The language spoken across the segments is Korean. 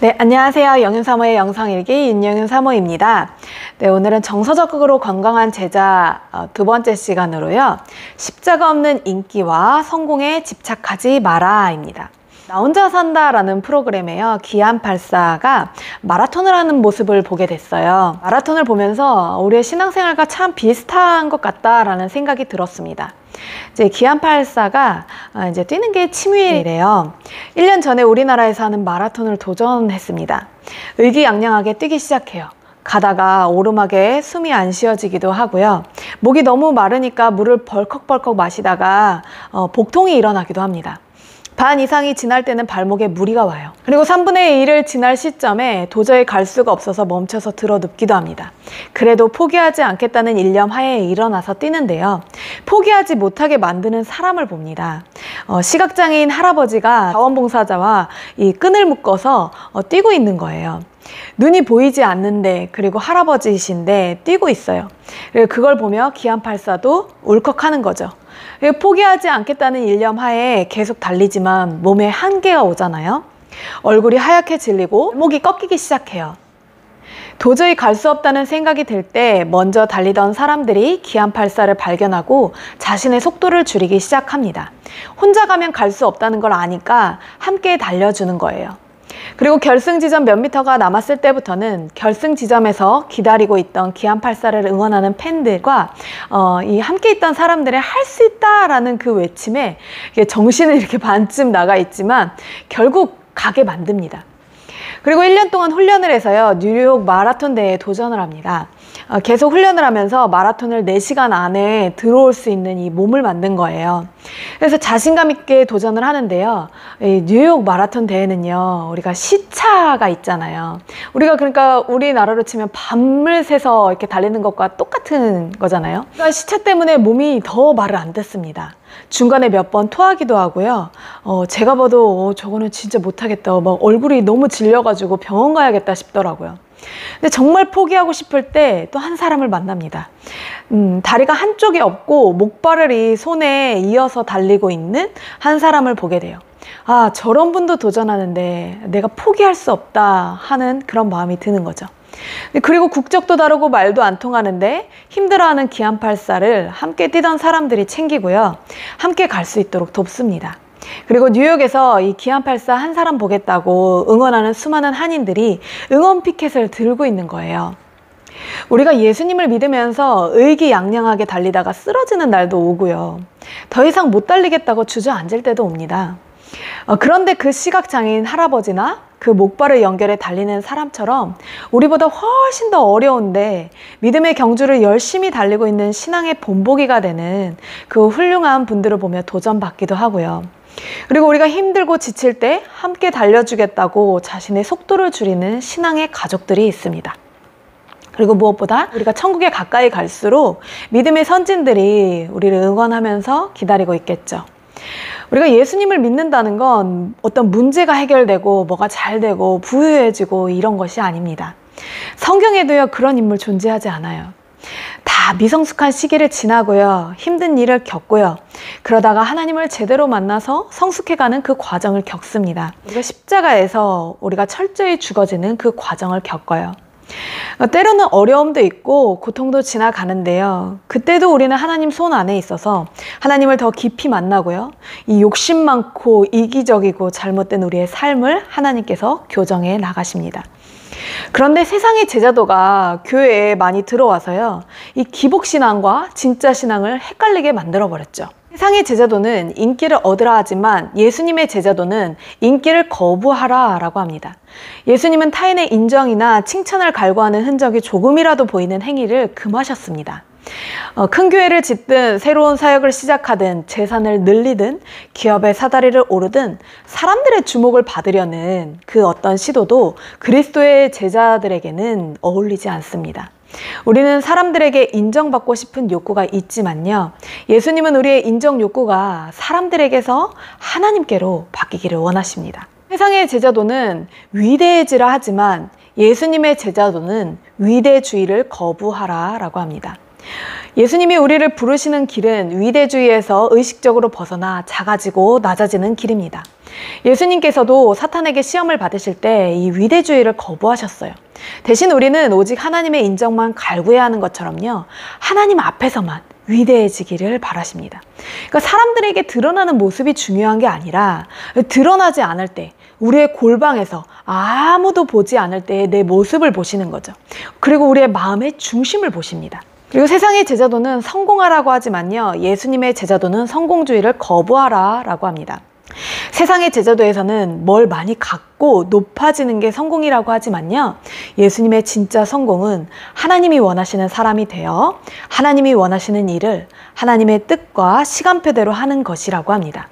네, 안녕하세요. 영윤사모의 영상일기 윤영윤사모입니다. 네, 오늘은 정서적으로 건강한 제자 두 번째 시간으로요. 십자가 없는 인기와 성공에 집착하지 마라입니다. 나 혼자 산다라는 프로그램에요. 기안84가 마라톤을 하는 모습을 보게 됐어요. 마라톤을 보면서 우리의 신앙생활과 참 비슷한 것 같다라는 생각이 들었습니다. 이제 기안84가 이제 뛰는 게 취미래요. 1년 전에 우리나라에서 하는 마라톤을 도전했습니다. 의기양양하게 뛰기 시작해요. 가다가 오르막에 숨이 안 쉬어지기도 하고요. 목이 너무 마르니까 물을 벌컥벌컥 마시다가 복통이 일어나기도 합니다. 반 이상이 지날 때는 발목에 무리가 와요. 그리고 3분의 1을 지날 시점에 도저히 갈 수가 없어서 멈춰서 들어 눕기도 합니다. 그래도 포기하지 않겠다는 일념 하에 일어나서 뛰는데요. 포기하지 못하게 만드는 사람을 봅니다. 시각장애인 할아버지가 자원봉사자와 이 끈을 묶어서 뛰고 있는 거예요. 눈이 보이지 않는데, 그리고 할아버지이신데 뛰고 있어요. 그걸 보며 기안84도 울컥하는 거죠. 포기하지 않겠다는 일념 하에 계속 달리지만 몸에 한계가 오잖아요. 얼굴이 하얗게 질리고 목이 꺾이기 시작해요. 도저히 갈 수 없다는 생각이 들 때 먼저 달리던 사람들이 기안84를 발견하고 자신의 속도를 줄이기 시작합니다. 혼자 가면 갈 수 없다는 걸 아니까 함께 달려주는 거예요. 그리고 결승 지점 몇 미터가 남았을 때부터는 결승 지점에서 기다리고 있던 기안84를 응원하는 팬들과 이 함께 있던 사람들의 할 수 있다라는 그 외침에 정신은 이렇게 반쯤 나가 있지만 결국 가게 만듭니다. 그리고 1년 동안 훈련을 해서요, 뉴욕 마라톤 대회에 도전을 합니다. 계속 훈련을 하면서 마라톤을 4시간 안에 들어올 수 있는 이 몸을 만든 거예요. 그래서 자신감 있게 도전을 하는데요. 이 뉴욕 마라톤 대회는요, 우리가 시차가 있잖아요. 우리가 그러니까 우리나라로 치면 밤을 새서 이렇게 달리는 것과 똑같은 거잖아요. 그러니까 시차 때문에 몸이 더 말을 안 듣습니다. 중간에 몇 번 토하기도 하고요. 제가 봐도 저거는 진짜 못하겠다. 막 얼굴이 너무 질려가지고 병원 가야겠다 싶더라고요. 근데 정말 포기하고 싶을 때 또 한 사람을 만납니다. 다리가 한쪽에 없고 목발을 이 손에 이어서 달리고 있는 한 사람을 보게 돼요. 아, 저런 분도 도전하는데 내가 포기할 수 없다 하는 그런 마음이 드는 거죠. 그리고 국적도 다르고 말도 안 통하는데 힘들어하는 기안84를 함께 뛰던 사람들이 챙기고요. 함께 갈 수 있도록 돕습니다. 그리고 뉴욕에서 이 기안84 한 사람 보겠다고 응원하는 수많은 한인들이 응원 피켓을 들고 있는 거예요. 우리가 예수님을 믿으면서 의기양양하게 달리다가 쓰러지는 날도 오고요. 더 이상 못 달리겠다고 주저앉을 때도 옵니다. 그런데 그 시각장애인 할아버지나 그 목발을 연결해 달리는 사람처럼 우리보다 훨씬 더 어려운데 믿음의 경주를 열심히 달리고 있는 신앙의 본보기가 되는 그 훌륭한 분들을 보며 도전받기도 하고요. 그리고 우리가 힘들고 지칠 때 함께 달려주겠다고 자신의 속도를 줄이는 신앙의 가족들이 있습니다. 그리고 무엇보다 우리가 천국에 가까이 갈수록 믿음의 선진들이 우리를 응원하면서 기다리고 있겠죠. 우리가 예수님을 믿는다는 건 어떤 문제가 해결되고 뭐가 잘 되고 부유해지고 이런 것이 아닙니다. 성경에도요, 그런 인물 존재하지 않아요. 다 미성숙한 시기를 지나고요, 힘든 일을 겪고요, 그러다가 하나님을 제대로 만나서 성숙해가는 그 과정을 겪습니다. 우리가 십자가에서 우리가 철저히 죽어지는 그 과정을 겪어요. 때로는 어려움도 있고 고통도 지나가는데요, 그때도 우리는 하나님 손 안에 있어서 하나님을 더 깊이 만나고요, 이 욕심 많고 이기적이고 잘못된 우리의 삶을 하나님께서 교정해 나가십니다. 그런데 세상의 제자도가 교회에 많이 들어와서요, 이 기복신앙과 진짜 신앙을 헷갈리게 만들어 버렸죠. 세상의 제자도는 인기를 얻으라 하지만 예수님의 제자도는 인기를 거부하라 라고 합니다. 예수님은 타인의 인정이나 칭찬을 갈구하는 흔적이 조금이라도 보이는 행위를 금하셨습니다. 큰 교회를 짓든 새로운 사역을 시작하든 재산을 늘리든 기업의 사다리를 오르든 사람들의 주목을 받으려는 그 어떤 시도도 그리스도의 제자들에게는 어울리지 않습니다. 우리는 사람들에게 인정받고 싶은 욕구가 있지만요, 예수님은 우리의 인정 욕구가 사람들에게서 하나님께로 바뀌기를 원하십니다. 세상의 제자도는 위대해지라 하지만 예수님의 제자도는 위대주의를 거부하라 라고 합니다. 예수님이 우리를 부르시는 길은 위대주의에서 의식적으로 벗어나 작아지고 낮아지는 길입니다. 예수님께서도 사탄에게 시험을 받으실 때 이 위대주의를 거부하셨어요. 대신 우리는 오직 하나님의 인정만 갈구해야 하는 것처럼요, 하나님 앞에서만 위대해지기를 바라십니다. 그러니까 사람들에게 드러나는 모습이 중요한 게 아니라 드러나지 않을 때, 우리의 골방에서 아무도 보지 않을 때의 내 모습을 보시는 거죠. 그리고 우리의 마음의 중심을 보십니다. 그리고 세상의 제자도는 성공하라고 하지만요, 예수님의 제자도는 성공주의를 거부하라 라고 합니다. 세상의 제자도에서는 뭘 많이 갖고 높아지는 게 성공이라고 하지만요, 예수님의 진짜 성공은 하나님이 원하시는 사람이 되어 하나님이 원하시는 일을 하나님의 뜻과 시간표대로 하는 것이라고 합니다.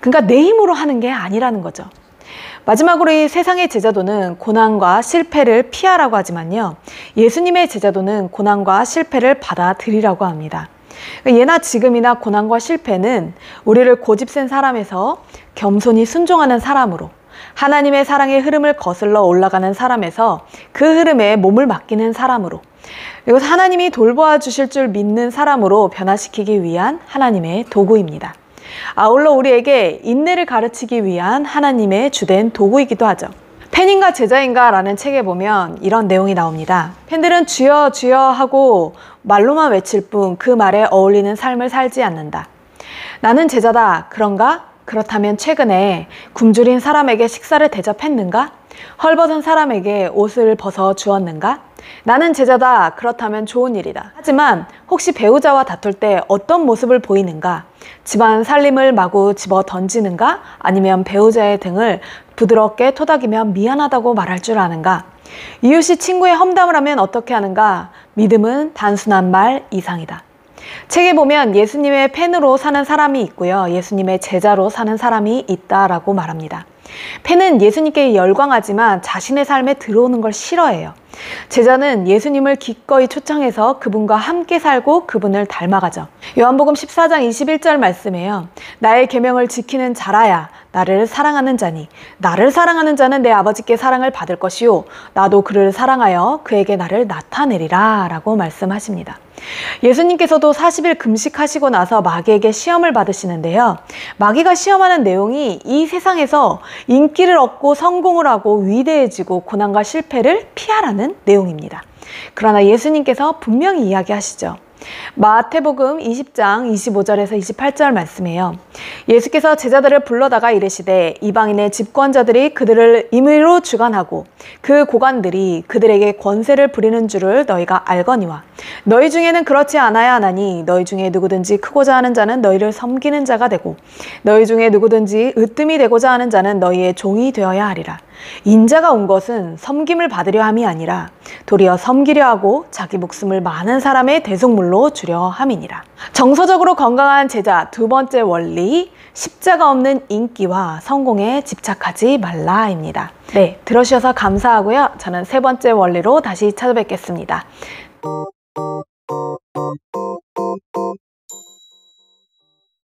그러니까 내 힘으로 하는 게 아니라는 거죠. 마지막으로 이 세상의 제자도는 고난과 실패를 피하라고 하지만요, 예수님의 제자도는 고난과 실패를 받아들이라고 합니다. 예나 지금이나 고난과 실패는 우리를 고집센 사람에서 겸손히 순종하는 사람으로, 하나님의 사랑의 흐름을 거슬러 올라가는 사람에서 그 흐름에 몸을 맡기는 사람으로, 그리고 하나님이 돌보아 주실 줄 믿는 사람으로 변화시키기 위한 하나님의 도구입니다. 아울러 우리에게 인내를 가르치기 위한 하나님의 주된 도구이기도 하죠. 팬인가 제자인가 라는 책에 보면 이런 내용이 나옵니다. 팬들은 주여 주여 하고 말로만 외칠 뿐 그 말에 어울리는 삶을 살지 않는다. 나는 제자다. 그런가? 그렇다면 최근에 굶주린 사람에게 식사를 대접했는가? 헐벗은 사람에게 옷을 벗어 주었는가? 나는 제자다. 그렇다면 좋은 일이다. 하지만 혹시 배우자와 다툴 때 어떤 모습을 보이는가? 집안 살림을 마구 집어 던지는가? 아니면 배우자의 등을 부드럽게 토닥이며 미안하다고 말할 줄 아는가? 이웃이 친구의 험담을 하면 어떻게 하는가? 믿음은 단순한 말 이상이다. 책에 보면 예수님의 팬으로 사는 사람이 있고요, 예수님의 제자로 사는 사람이 있다라고 말합니다. 팬은 예수님께 열광하지만 자신의 삶에 들어오는 걸 싫어해요. 제자는 예수님을 기꺼이 초청해서 그분과 함께 살고 그분을 닮아가죠. 요한복음 14장 21절 말씀에요, 나의 계명을 지키는 자라야 나를 사랑하는 자니 나를 사랑하는 자는 내 아버지께 사랑을 받을 것이요 나도 그를 사랑하여 그에게 나를 나타내리라 라고 말씀하십니다. 예수님께서도 40일 금식하시고 나서 마귀에게 시험을 받으시는데요, 마귀가 시험하는 내용이 이 세상에서 인기를 얻고 성공을 하고 위대해지고 고난과 실패를 피하라는 내용입니다. 그러나 예수님께서 분명히 이야기하시죠. 마태복음 20장 25절에서 28절 말씀이에요. 예수께서 제자들을 불러다가 이르시되 이방인의 집권자들이 그들을 임의로 주관하고 그 고관들이 그들에게 권세를 부리는 줄을 너희가 알거니와 너희 중에는 그렇지 않아야 하나니 너희 중에 누구든지 크고자 하는 자는 너희를 섬기는 자가 되고 너희 중에 누구든지 으뜸이 되고자 하는 자는 너희의 종이 되어야 하리라. 인자가 온 것은 섬김을 받으려 함이 아니라 도리어 섬기려 하고 자기 목숨을 많은 사람의 대속물로 주려 함이니라. 정서적으로 건강한 제자 두 번째 원리, 십자가 없는 인기와 성공에 집착하지 말라입니다. 네, 들어주셔서 감사하고요. 저는 세 번째 원리로 다시 찾아뵙겠습니다.